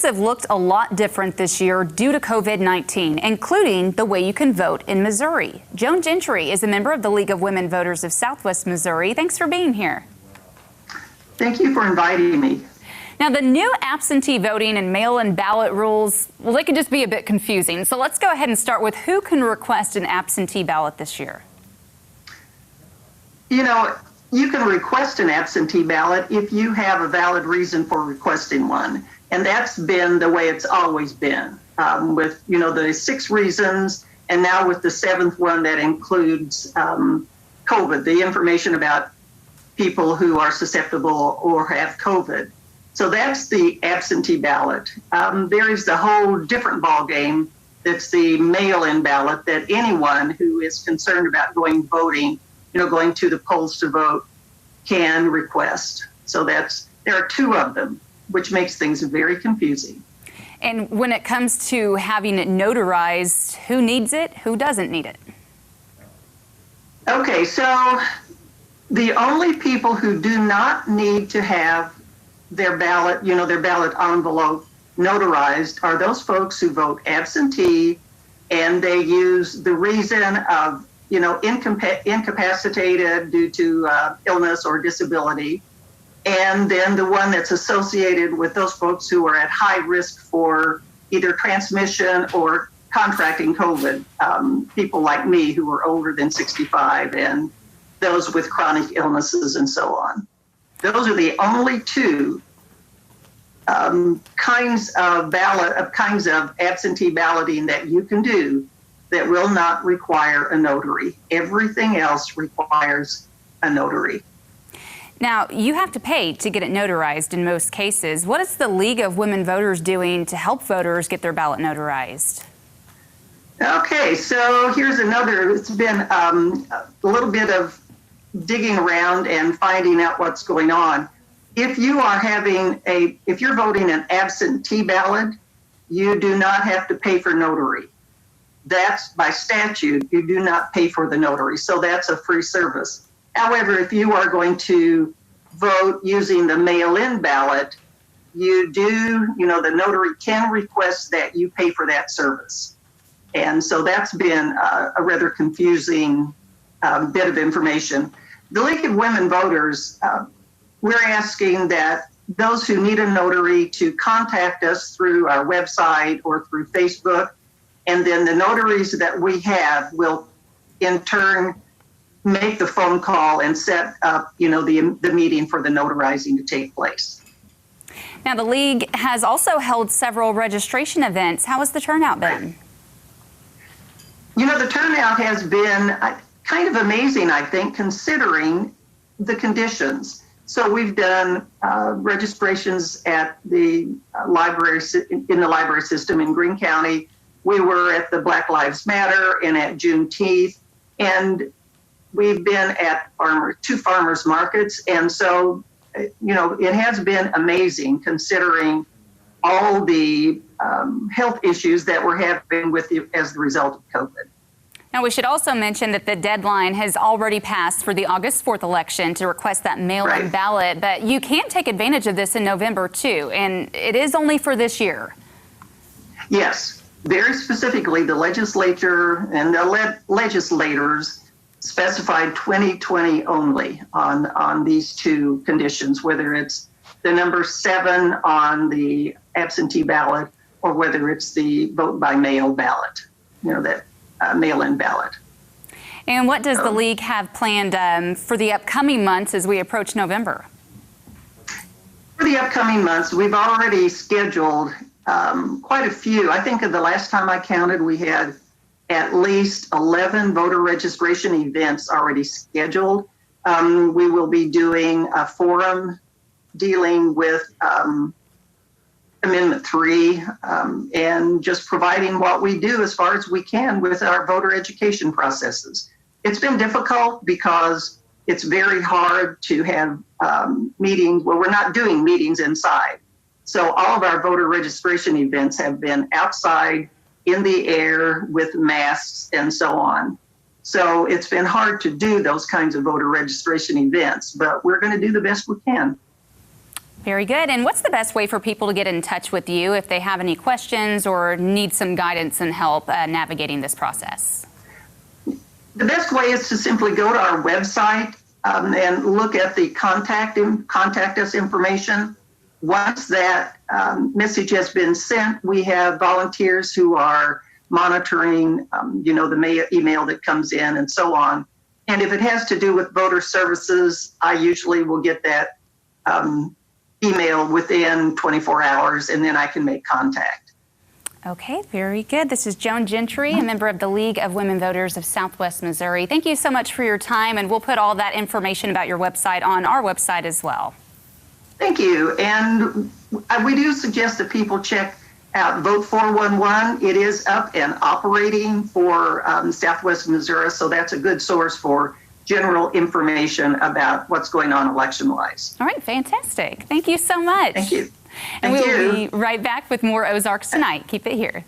Things have looked a lot different this year due to COVID-19, including the way you can vote in Missouri. Joan Gentry is a member of the League of Women Voters of Southwest Missouri. Thanks for being here. Thank you for inviting me. Now, the new absentee voting and mail-in ballot rules, well, they can just be a bit confusing. So let's go ahead and start with who can request an absentee ballot this year. You know, you can request an absentee ballot if you have a valid reason for requesting one. And that's been the way it's always been, with, the 6 reasons, and now with the 7th one that includes COVID, the information about people who are susceptible or have COVID. So that's the absentee ballot. There is the whole different ballgame. That's the mail-in ballot that anyone who is concerned about going voting, going to the polls to vote, can request. So there are 2 of them, which makes things very confusing. And when it comes to having it notarized, who needs it? Who doesn't need it? Okay, so the only people who do not need to have their ballot, their ballot envelope notarized are those folks who vote absentee, and they use the reason of, incapacitated due to illness or disability. And then the one that's associated with those folks who are at high risk for either transmission or contracting COVID, people like me who are older than 65 and those with chronic illnesses and so on. Those are the only 2 kinds of absentee balloting that you can do that will not require a notary. Everything else requires a notary. Now, you have to pay to get it notarized in most cases. What is the League of Women Voters doing to help voters get their ballot notarized? Okay, so here's another. It's been a little bit of digging around and finding out what's going on. If you're voting an absentee ballot, you do not have to pay for notary. That's by statute, you do not pay for the notary, so that's a free service. However, if you are going to vote using the mail-in ballot, the notary can request that you pay for that service. And so that's been a rather confusing bit of information. The League of Women Voters, we're asking that those who need a notary to contact us through our website or through Facebook, and then the notaries that we have will in turn make the phone call and set up, the meeting for the notarizing to take place. Now, the League has also held several registration events. How has the turnout been? The turnout has been kind of amazing, I think, considering the conditions. So we've done registrations at the library, in the library system in Greene County. We were at the Black Lives Matter and at Juneteenth, and we've been at 2 farmers markets. And so, it has been amazing considering all the health issues that we're having as the result of COVID. Now, we should also mention that the deadline has already passed for the August 4th election to request that mail-in ballot, but you can take advantage of this in November too, and it is only for this year. Yes, very specifically, the legislature and the legislators specified 2020 only on these 2 conditions, whether it's the number 7 on the absentee ballot or whether it's the vote by mail ballot, that mail-in ballot. And what does the League have planned for the upcoming months as we approach November? For the upcoming months, we've already scheduled quite a few. I think of the last time I counted, we had at least 11 voter registration events already scheduled. We will be doing a forum dealing with Amendment 3 and just providing what we do as far as we can with our voter education processes. It's been difficult because it's very hard to have meetings. Well, we're not doing meetings inside. So all of our voter registration events have been outside in the air with masks and so on. So it's been hard to do those kinds of voter registration events, but we're going to do the best we can. Very good. And what's the best way for people to get in touch with you if they have any questions or need some guidance and help navigating this process? The best way is to simply go to our website and look at the contact us information. Once that message has been sent, we have volunteers who are monitoring, the email that comes in and so on. And if it has to do with voter services, I usually will get that email within 24 hours, and then I can make contact. Okay, very good. This is Joan Gentry, a member of the League of Women Voters of Southwest Missouri. Thank you so much for your time, and we'll put all that information about your website on our website as well. Thank you. And we do suggest that people check out Vote 411. It is up and operating for Southwest Missouri, so that's a good source for general information about what's going on election-wise. All right, fantastic. Thank you so much. Thank you. And we'll be right back with more Ozarks Tonight. Keep it here.